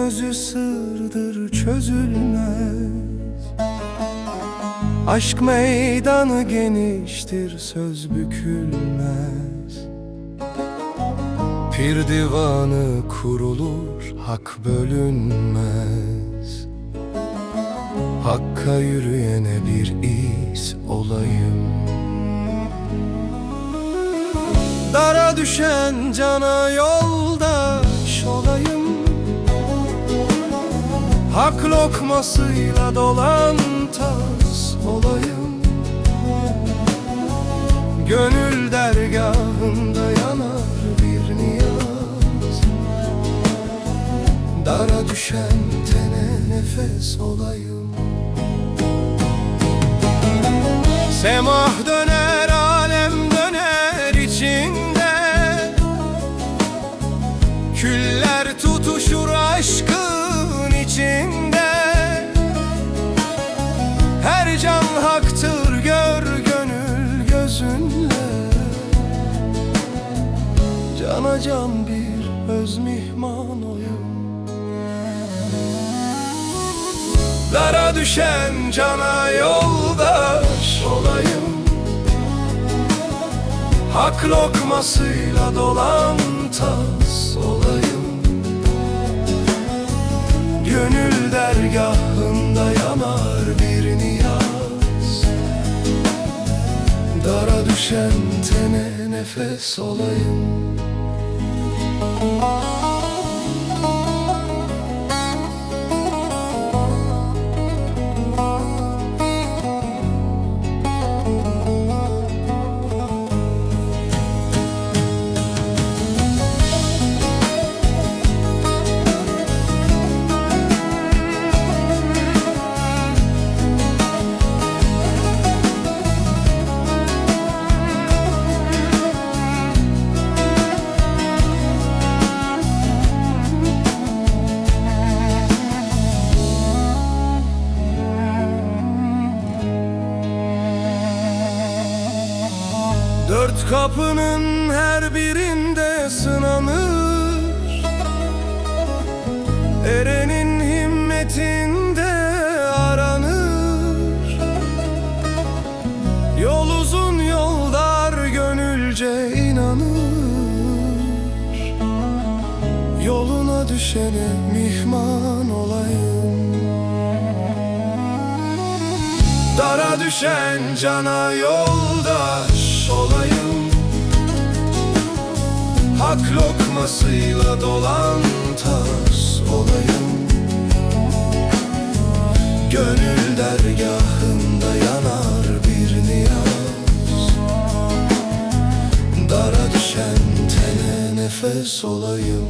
özü sırdır, çözülmez. Aşk meydanı geniştir, söz bükülmez. Pir divanı kurulur, hak bölünmez. Hakka yürüyene bir iz olayım. Dara düşen cana yoldaş olayım. Hak lokmasıyla dolan tas olayım. Gönül dergahında yanar bir niyaz. Dara düşen tene nefes olayım. Semah döner, alem döner içinde. Küller tutuşur aşkın içinde. Her can haktır, gör gönül gözünle. Cana can bir öz mihman oyum. Dara düşen cana yoldaş olayım. Hak lokmasıyla dolan tas olayım. Gönül dergahında yanar bir niyaz. Dara düşen tene nefes olayım. Dört kapının her birinde sınanır. Erenin himmetinde aranır. Yol uzun, yollar gönülce inanır. Yoluna düşene mihman olayım. Dara düşen cana yoldaş olayım. Hak lokmasıyla dolan tas olayım. Gönül dergahında yanar bir niyaz. Dara düşen tene nefes olayım.